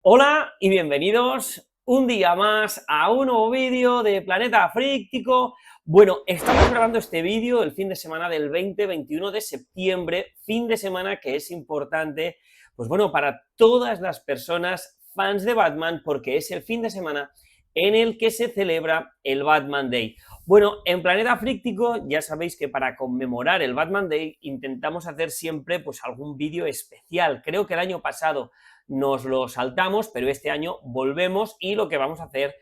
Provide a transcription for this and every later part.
Hola y bienvenidos un día más a un nuevo vídeo de Planeta Fríctico. Bueno, estamos grabando este vídeo el fin de semana del 20-21 de septiembre, fin de semana que es importante, pues bueno, para todas las personas fans de Batman, porque es el fin de semana en el que se celebra el Batman Day. Bueno, en Planeta Fríctico ya sabéis que para conmemorar el Batman Day intentamos hacer siempre pues algún vídeo especial. Creo que el año pasado nos lo saltamos, pero este año volvemos y lo que vamos a hacer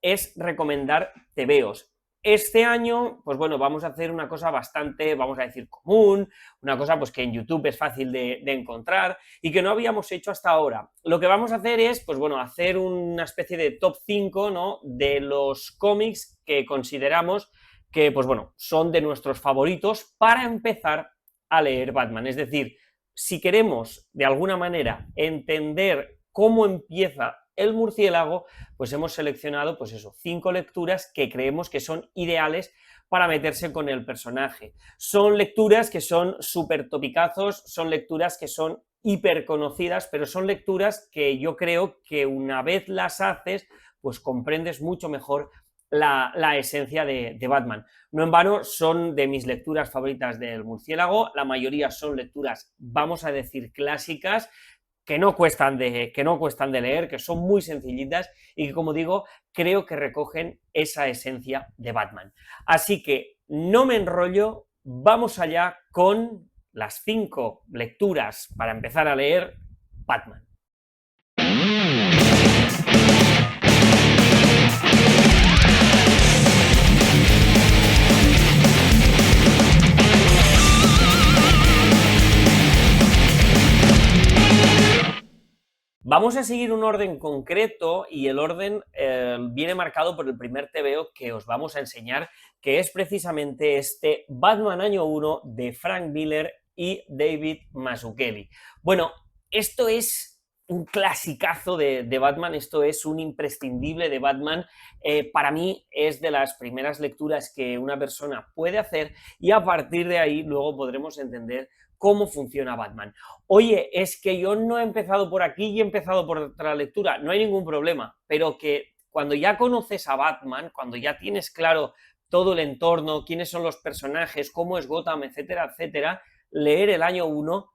es recomendar tebeos. Este año, pues bueno, vamos a hacer una cosa bastante, vamos a decir, común, una cosa pues que en YouTube es fácil de encontrar y que no habíamos hecho hasta ahora. Lo que vamos a hacer es, pues bueno, hacer una especie de top 5, ¿no?, de los cómics que consideramos que, pues bueno, son de nuestros favoritos para empezar a leer Batman. Es decir, si queremos de alguna manera entender cómo empieza el murciélago, pues hemos seleccionado, pues eso, 5 lecturas que creemos que son ideales para meterse con el personaje. Son lecturas que son súper topicazos, son lecturas que son hiper conocidas, pero son lecturas que yo creo que una vez las haces, pues comprendes mucho mejor la esencia de Batman. No en vano son de mis lecturas favoritas del murciélago, la mayoría son lecturas, vamos a decir, clásicas, que no cuestan de leer, que son muy sencillitas y que, como digo, creo que recogen esa esencia de Batman. Así que no me enrollo, vamos allá con las 5 lecturas para empezar a leer Batman. Vamos a seguir un orden concreto y el orden viene marcado por el primer tebeo que os vamos a enseñar, que es precisamente este Batman Año 1 de Frank Miller y David Mazzucchelli. Bueno, esto es un clasicazo de Batman, esto es un imprescindible de Batman, para mí es de las primeras lecturas que una persona puede hacer y a partir de ahí luego podremos entender cómo funciona Batman. Oye, es que yo no he empezado por aquí y he empezado por otra lectura, no hay ningún problema, pero que cuando ya conoces a Batman, cuando ya tienes claro todo el entorno, quiénes son los personajes, cómo es Gotham, etcétera, etcétera, leer el Año 1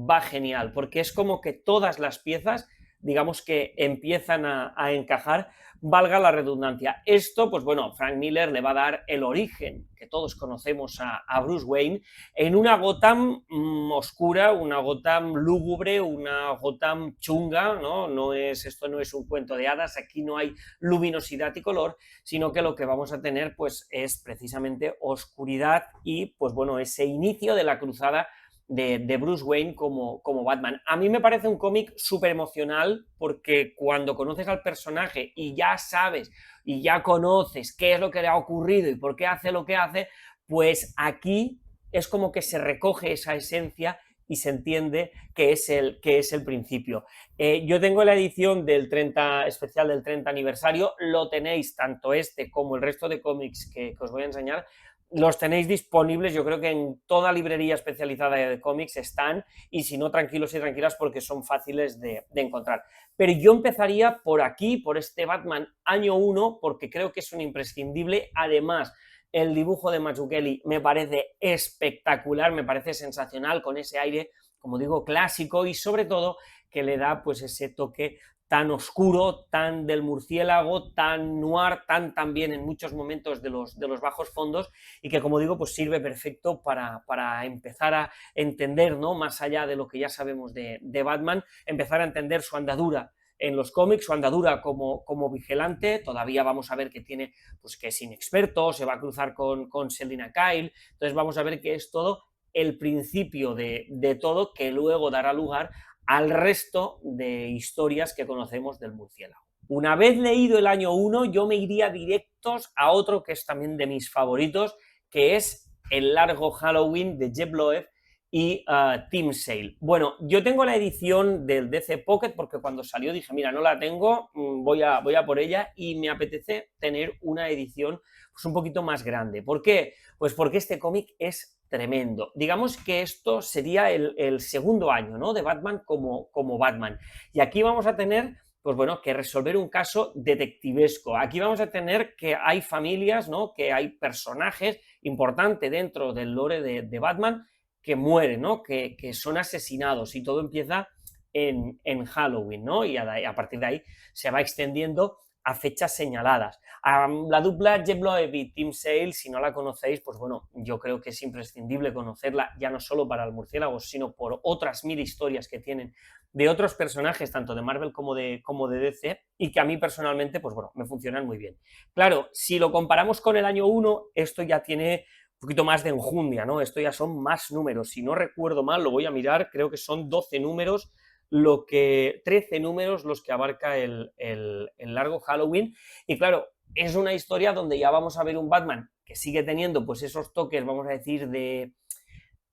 va genial, porque es como que todas las piezas, digamos que empiezan a encajar, valga la redundancia. Esto, pues bueno, Frank Miller le va a dar el origen que todos conocemos a Bruce Wayne en una Gotham oscura, una Gotham lúgubre, una Gotham chunga, ¿no? Esto no es un cuento de hadas, aquí no hay luminosidad y color, sino que lo que vamos a tener pues es precisamente oscuridad y pues bueno, ese inicio de la cruzada de Bruce Wayne como Batman. A mí me parece un cómic súper emocional porque cuando conoces al personaje y ya sabes y ya conoces qué es lo que le ha ocurrido y por qué hace lo que hace, pues aquí es como que se recoge esa esencia y se entiende que es el principio. Yo tengo la edición del 30, especial del 30 aniversario, lo tenéis tanto este como el resto de cómics que os voy a enseñar, los tenéis disponibles, yo creo que en toda librería especializada de cómics están, y si no, tranquilos y tranquilas porque son fáciles de encontrar. Pero yo empezaría por aquí, por este Batman Año 1, porque creo que es un imprescindible. Además, el dibujo de Mazzucchelli me parece espectacular, me parece sensacional, con ese aire, como digo, clásico, y sobre todo que le da pues ese toque tan oscuro, tan del murciélago, tan noir, tan también en muchos momentos de los bajos fondos, y que, como digo, pues sirve perfecto para empezar a entender, ¿no?, más allá de lo que ya sabemos de Batman, empezar a entender su andadura en los cómics, su andadura como vigilante. Todavía vamos a ver que tiene, pues que es inexperto, se va a cruzar con Selina Kyle, entonces vamos a ver que es todo el principio de todo, que luego dará lugar al resto de historias que conocemos del murciélago. Una vez leído el Año 1, yo me iría directos a otro que es también de mis favoritos, que es El largo Halloween de Jeph Loeb y Tim Sale. Bueno, yo tengo la edición del DC Pocket porque cuando salió dije, mira, no la tengo, voy a por ella, y me apetece tener una edición pues un poquito más grande. ¿Por qué? Pues porque este cómic es tremendo. Digamos que esto sería el segundo año, ¿no?, de Batman como Batman. Y aquí vamos a tener pues bueno, que resolver un caso detectivesco. Aquí vamos a tener que hay familias, ¿no? Que hay personajes importantes dentro del lore de Batman que mueren, ¿no? Que son asesinados y todo empieza en Halloween, ¿no? Y a partir de ahí se va extendiendo a fechas señaladas. La dupla Jeff Loeb y Tim Sale, si no la conocéis, pues bueno, yo creo que es imprescindible conocerla, ya no solo para el murciélago, sino por otras 1000 historias que tienen de otros personajes, tanto de Marvel como de DC, y que a mí personalmente, pues bueno, me funcionan muy bien. Claro, si lo comparamos con el año 1, esto ya tiene un poquito más de enjundia, ¿no? Esto ya son más números. Si no recuerdo mal, lo voy a mirar, creo que son 12 números, 13 números los que abarca el largo Halloween. Y claro, es una historia donde ya vamos a ver un Batman que sigue teniendo pues esos toques, vamos a decir,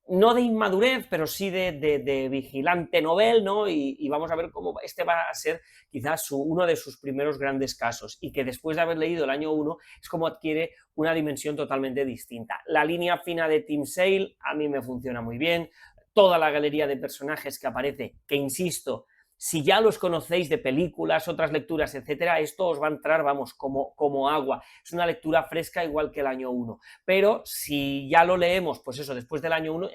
no de inmadurez, pero sí de vigilante novel, ¿no? Y vamos a ver cómo este va a ser quizás uno de sus primeros grandes casos y que después de haber leído el año 1 es como adquiere una dimensión totalmente distinta. La línea fina de Tim Sale a mí me funciona muy bien, toda la galería de personajes que aparece, que insisto, si ya los conocéis de películas, otras lecturas, etcétera, esto os va a entrar, vamos, como agua. Es una lectura fresca igual que el año 1. Pero si ya lo leemos, pues eso, después del año 1,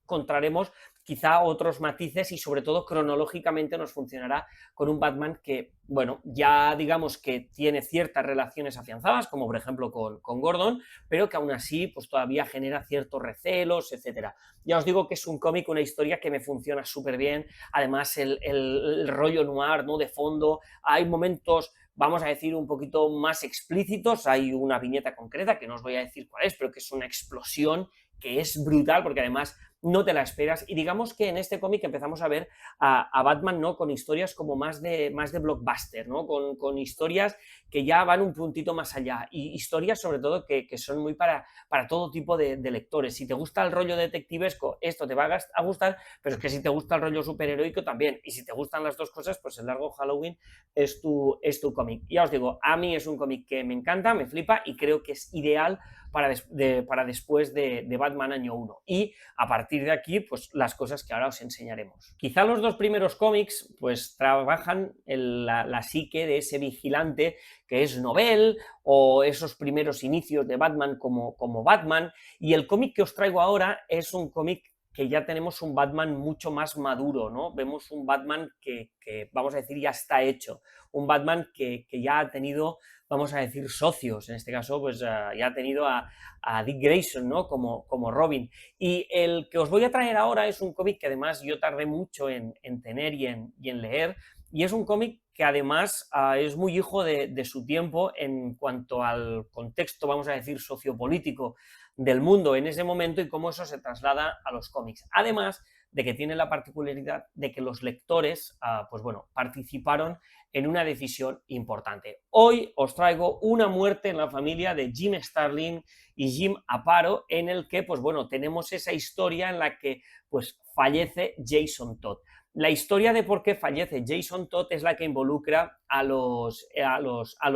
encontraremos quizá otros matices y sobre todo cronológicamente nos funcionará con un Batman que, bueno, ya digamos que tiene ciertas relaciones afianzadas, como por ejemplo con Gordon, pero que aún así pues todavía genera ciertos recelos, etcétera. Ya os digo que es un cómic, una historia que me funciona súper bien, además el rollo noir, ¿no? De fondo, hay momentos, vamos a decir, un poquito más explícitos, hay una viñeta concreta, que no os voy a decir cuál es, pero que es una explosión que es brutal, porque además no te la esperas, y digamos que en este cómic empezamos a ver a Batman, ¿no? Con historias como más de blockbuster, ¿no? Con historias que ya van un puntito más allá, y historias sobre todo que son muy para todo tipo de lectores. Si te gusta el rollo detectivesco, esto te va a gustar, pero es que si te gusta el rollo superheroico también, y si te gustan las dos cosas, pues el largo Halloween es tu cómic. Ya os digo, a mí es un cómic que me encanta, me flipa, y creo que es ideal para después de Batman año 1. Y a partir de aquí, pues las cosas que ahora os enseñaremos. Quizá los dos primeros cómics, pues trabajan en la psique de ese vigilante que es novel, o esos primeros inicios de Batman como Batman, y el cómic que os traigo ahora es un cómic que ya tenemos un Batman mucho más maduro, ¿no? Vemos un Batman que vamos a decir, ya está hecho, un Batman que ya ha tenido, vamos a decir, socios, en este caso, pues ya ha tenido a Dick Grayson, ¿no? Como Robin. Y el que os voy a traer ahora es un cómic que además yo tardé mucho en tener y en leer, y es un cómic que además es muy hijo de su tiempo en cuanto al contexto, vamos a decir, sociopolítico del mundo en ese momento y cómo eso se traslada a los cómics. Además de que tiene la particularidad de que los lectores, pues bueno, participaron en una decisión importante. Hoy os traigo Una muerte en la familia de Jim Starlin y Jim Aparo, en el que, pues bueno, tenemos esa historia en la que, pues, fallece Jason Todd. La historia de por qué fallece Jason Todd es la que involucra a los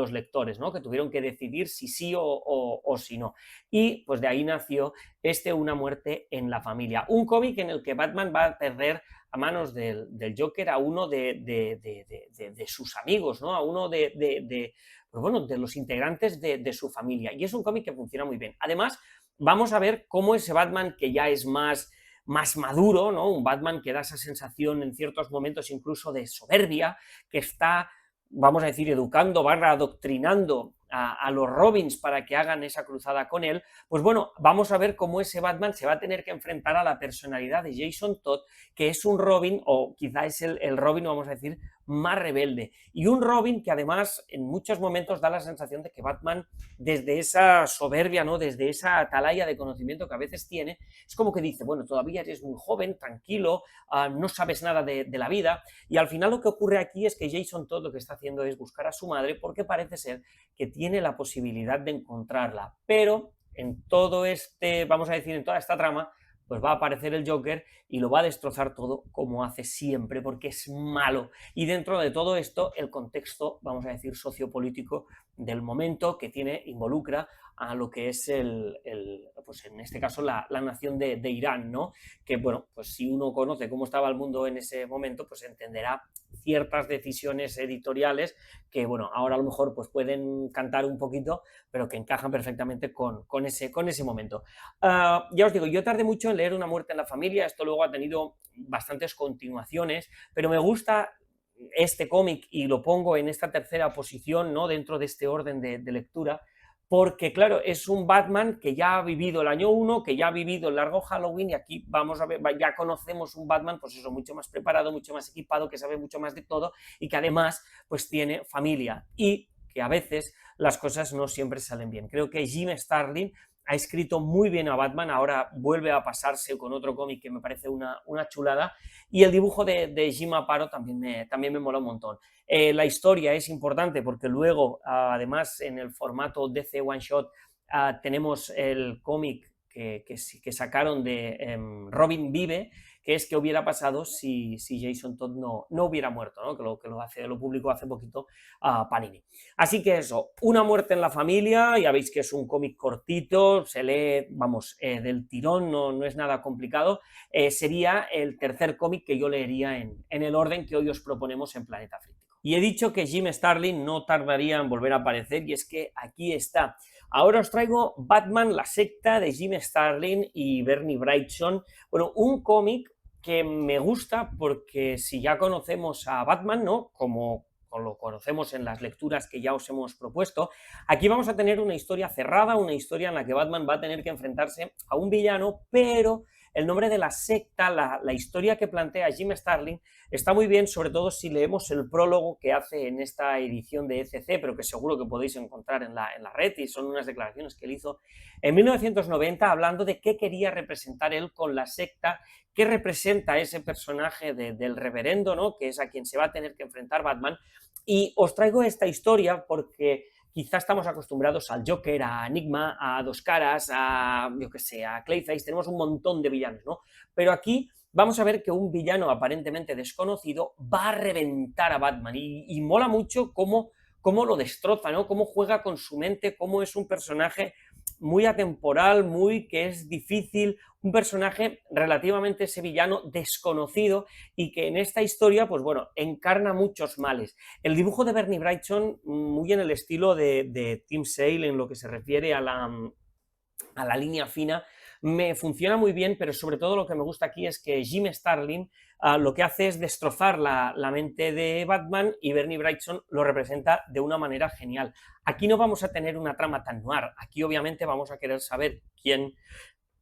lectores, ¿no? Que tuvieron que decidir si sí o si no. Y pues de ahí nació Una muerte en la familia. Un cómic en el que Batman va a perder a manos del Joker a uno de sus amigos, ¿no? A uno pues bueno, de los integrantes de su familia. Y es un cómic que funciona muy bien. Además, vamos a ver cómo ese Batman, que ya es más maduro, ¿no? Un Batman que da esa sensación en ciertos momentos incluso de soberbia, que está, vamos a decir, educando, adoctrinando a los Robins para que hagan esa cruzada con él, pues bueno, vamos a ver cómo ese Batman se va a tener que enfrentar a la personalidad de Jason Todd, que es un Robin, o quizá es el Robin, vamos a decir, más rebelde, y un Robin que además en muchos momentos da la sensación de que Batman, desde esa soberbia, ¿no? Desde esa atalaya de conocimiento que a veces tiene, es como que dice, bueno, todavía eres muy joven, tranquilo, no sabes nada de la vida, y al final lo que ocurre aquí es que Jason Todd lo que está haciendo es buscar a su madre, porque parece ser que tiene la posibilidad de encontrarla, pero en todo vamos a decir, en toda esta trama, pues va a aparecer el Joker y lo va a destrozar todo como hace siempre, porque es malo. Y dentro de todo esto, el contexto, vamos a decir, sociopolítico del momento que involucra a lo que es pues en este caso la nación de Irán, ¿no? Que bueno, pues si uno conoce cómo estaba el mundo en ese momento, pues entenderá ciertas decisiones editoriales que, bueno, ahora a lo mejor pues pueden cantar un poquito, pero que encajan perfectamente con ese momento. Ya os digo, yo tardé mucho en leer Una muerte en la familia, esto luego ha tenido bastantes continuaciones, pero me gusta este cómic y lo pongo en esta tercera posición, ¿no? Dentro de este orden de lectura, porque claro, es un Batman que ya ha vivido el año 1, que ya ha vivido el largo Halloween, y aquí vamos a ver, ya conocemos un Batman, pues eso, mucho más preparado, mucho más equipado, que sabe mucho más de todo y que además pues tiene familia y que a veces las cosas no siempre salen bien. Creo que Jim Starlin ha escrito muy bien a Batman, ahora vuelve a pasarse con otro cómic que me parece una chulada, y el dibujo de Jim Aparo también me mola un montón. La historia es importante porque luego, además, en el formato DC One Shot, tenemos el cómic que sacaron de Robin Vive, que es qué hubiera pasado si Jason Todd no hubiera muerto, ¿no? Que lo publicó hace poquito Panini. Así que eso, Una muerte en la familia, ya veis que es un cómic cortito, se lee, vamos, del tirón, no es nada complicado, sería el tercer cómic que yo leería en el orden que hoy os proponemos en Planeta Frítico. Y he dicho que Jim Starlin no tardaría en volver a aparecer, y es que aquí está. Ahora os traigo Batman, la secta, de Jim Starlin y Bernie Wrightson. Bueno, un cómic que me gusta porque si ya conocemos a Batman, ¿no? Como lo conocemos en las lecturas que ya os hemos propuesto, aquí vamos a tener una historia cerrada, una historia en la que Batman va a tener que enfrentarse a un villano, pero el nombre de la secta, la historia que plantea Jim Starlin, está muy bien, sobre todo si leemos el prólogo que hace en esta edición de ECC, pero que seguro que podéis encontrar en la red, y son unas declaraciones que él hizo en 1990, hablando de qué quería representar él con la secta, qué representa ese personaje del reverendo, ¿no? Que es a quien se va a tener que enfrentar Batman. Y os traigo esta historia porque quizá estamos acostumbrados al Joker, a Enigma, a Dos Caras, a, yo que sé, a Clayface, tenemos un montón de villanos, ¿no? Pero aquí vamos a ver que un villano aparentemente desconocido va a reventar a Batman, y mola mucho cómo lo destroza, ¿no? Cómo juega con su mente, cómo es un personaje muy atemporal, que es difícil, un personaje relativamente sevillano, desconocido, y que en esta historia, pues bueno, encarna muchos males. El dibujo de Bernie Wrightson, muy en el estilo de Tim Sale en lo que se refiere a la línea fina, me funciona muy bien, pero sobre todo lo que me gusta aquí es que Jim Starlin lo que hace es destrozar la mente de Batman, y Bernie Wrightson lo representa de una manera genial. Aquí no vamos a tener una trama tan noir, aquí obviamente vamos a querer saber quién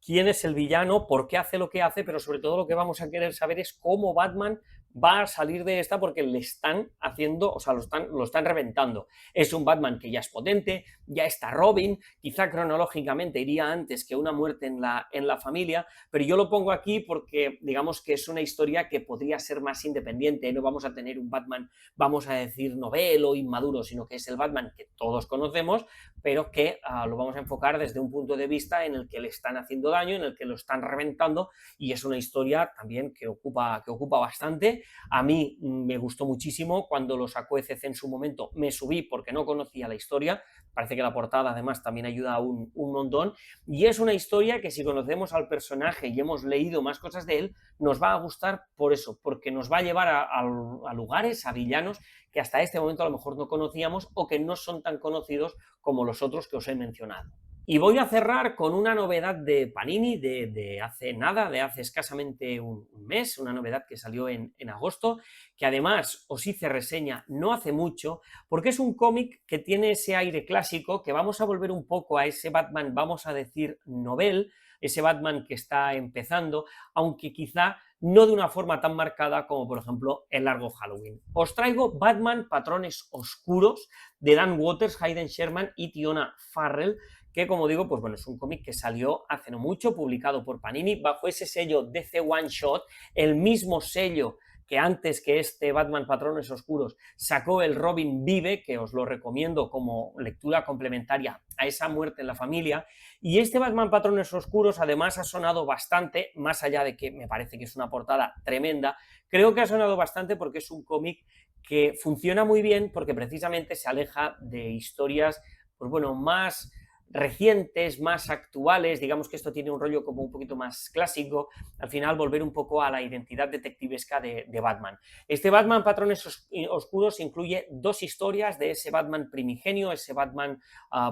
es el villano, por qué hace lo que hace, pero sobre todo lo que vamos a querer saber es cómo Batman va a salir de esta, porque le están haciendo, o sea, lo están reventando. Es un Batman que ya es potente, ya está Robin, quizá cronológicamente iría antes que Una muerte en la familia, pero yo lo pongo aquí porque digamos que es una historia que podría ser más independiente, no vamos a tener un Batman, vamos a decir, novel o inmaduro, sino que es el Batman que todos conocemos, pero que lo vamos a enfocar desde un punto de vista en el que le están haciendo daño, en el que lo están reventando, y es una historia también que ocupa bastante. A mí me gustó muchísimo cuando lo sacó ECC en su momento, me subí porque no conocía la historia, parece que la portada además también ayuda un montón, y es una historia que si conocemos al personaje y hemos leído más cosas de él, nos va a gustar por eso, porque nos va a llevar a lugares, a villanos que hasta este momento a lo mejor no conocíamos o que no son tan conocidos como los otros que os he mencionado. Y voy a cerrar con una novedad de Panini de hace nada, de hace escasamente un mes, una novedad que salió en agosto, que además os hice reseña no hace mucho, porque es un cómic que tiene ese aire clásico, que vamos a volver un poco a ese Batman, vamos a decir, novel, ese Batman que está empezando, aunque quizá no de una forma tan marcada como, por ejemplo, el largo Halloween. Os traigo Batman, Patrones Oscuros, de Dan Watters, Hayden Sherman y Tiona Farrell, que, como digo, pues bueno, es un cómic que salió hace no mucho, publicado por Panini, bajo ese sello DC One Shot, el mismo sello que antes que este Batman Patrones Oscuros sacó el Robin Vive, que os lo recomiendo como lectura complementaria a esa muerte en la familia, y este Batman Patrones Oscuros además ha sonado bastante, más allá de que me parece que es una portada tremenda, creo que ha sonado bastante porque es un cómic que funciona muy bien porque precisamente se aleja de historias, pues bueno, más recientes, más actuales, digamos que esto tiene un rollo como un poquito más clásico, al final volver un poco a la identidad detectivesca de Batman. Este Batman Patrones Oscuros incluye dos historias de ese Batman primigenio, ese Batman,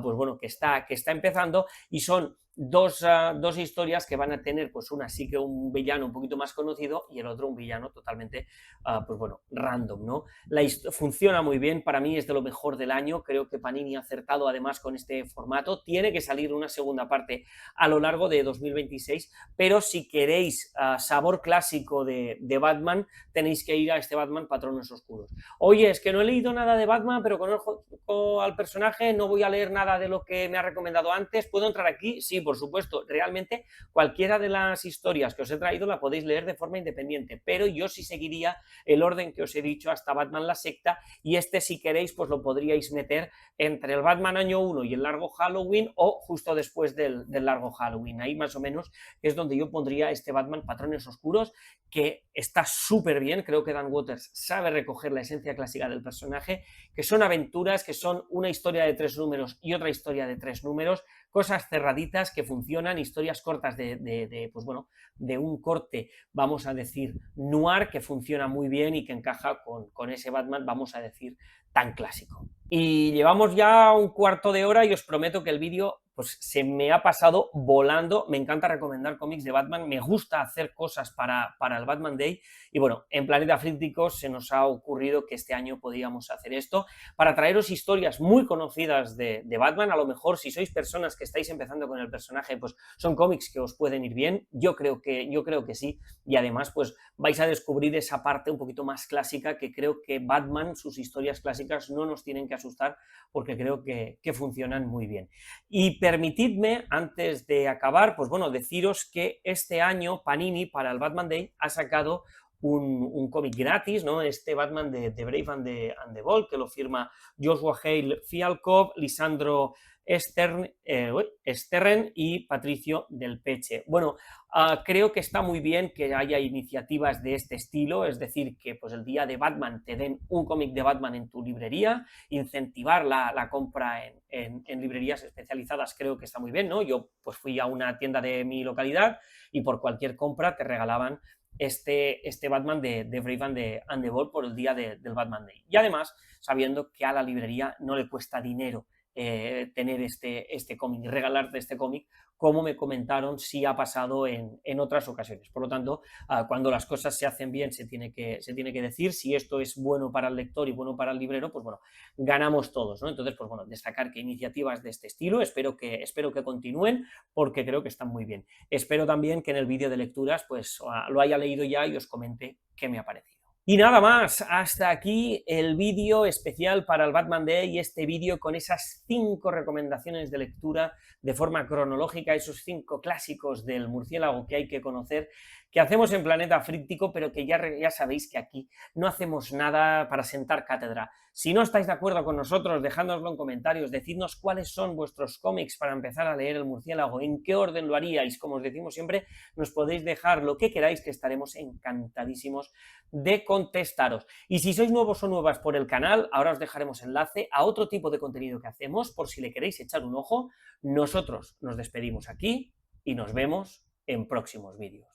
pues bueno, que está empezando, y son dos historias que van a tener, pues una sí que un villano un poquito más conocido y el otro un villano totalmente, pues bueno, random, ¿no? Funciona muy bien, para mí es de lo mejor del año, creo que Panini ha acertado además con este formato, tiene que salir una segunda parte a lo largo de 2026, pero si queréis sabor clásico de Batman, tenéis que ir a este Batman Patrones Oscuros. Oye, es que no he leído nada de Batman, pero conozco al personaje, no voy a leer nada de lo que me ha recomendado antes, ¿puedo entrar aquí? Sí, por supuesto, realmente cualquiera de las historias que os he traído la podéis leer de forma independiente, pero yo sí seguiría el orden que os he dicho hasta Batman la secta, y este, si queréis, pues lo podríais meter entre el Batman año 1 y el largo Halloween, o justo después del largo Halloween. Ahí más o menos es donde yo pondría este Batman Patrones Oscuros, que está súper bien. Creo que Dan Watters sabe recoger la esencia clásica del personaje, que son aventuras, que son una historia de 3 números y otra historia de 3 números, cosas cerraditas que funcionan, historias cortas pues bueno, de un corte, vamos a decir, noir, que funciona muy bien y que encaja con ese Batman, vamos a decir, tan clásico. Y llevamos ya un cuarto de hora y os prometo que el vídeo pues se me ha pasado volando. Me encanta recomendar cómics de Batman, me gusta hacer cosas para el Batman Day, y bueno, en Planeta Frícticos se nos ha ocurrido que este año podíamos hacer esto para traeros historias muy conocidas de Batman. A lo mejor, si sois personas que estáis empezando con el personaje, pues son cómics que os pueden ir bien, yo creo que sí, y además pues vais a descubrir esa parte un poquito más clásica, que creo que Batman, sus historias clásicas no nos tienen que asustar, porque creo que funcionan muy bien. Y permitidme, antes de acabar, pues bueno, deciros que este año Panini, para el Batman Day, ha sacado un cómic gratis, ¿no? Este Batman de Brave and the Bold, que lo firma Joshua Hale Fialkov, Lisandro Sterren y Patricio Del Peche. Bueno, creo que está muy bien que haya iniciativas de este estilo, es decir, que pues el día de Batman te den un cómic de Batman en tu librería, incentivar la compra en librerías especializadas, creo que está muy bien, ¿no? Yo pues fui a una tienda de mi localidad y por cualquier compra te regalaban este Batman de Brave and the Bold por el día del Batman Day. Y además, sabiendo que a la librería no le cuesta dinero tener este cómic, regalarte este cómic, como me comentaron, sí ha pasado en otras ocasiones. Por lo tanto, cuando las cosas se hacen bien, se tiene que decir. Si esto es bueno para el lector y bueno para el librero, pues bueno, ganamos todos, ¿no? Entonces, pues bueno, destacar que iniciativas de este estilo, espero que continúen, porque creo que están muy bien. Espero también que en el vídeo de lecturas pues lo haya leído ya y os comente qué me ha parecido. Y nada más, hasta aquí el vídeo especial para el Batman Day, y este vídeo con esas 5 recomendaciones de lectura de forma cronológica, esos 5 clásicos del murciélago que hay que conocer, que hacemos en Planeta Fríctico, pero que ya sabéis que aquí no hacemos nada para sentar cátedra. Si no estáis de acuerdo con nosotros, dejádnoslo en comentarios, decidnos cuáles son vuestros cómics para empezar a leer el murciélago, en qué orden lo haríais. Como os decimos siempre, nos podéis dejar lo que queráis, que estaremos encantadísimos de contestaros. Y si sois nuevos o nuevas por el canal, ahora os dejaremos enlace a otro tipo de contenido que hacemos, por si le queréis echar un ojo. Nosotros nos despedimos aquí y nos vemos en próximos vídeos.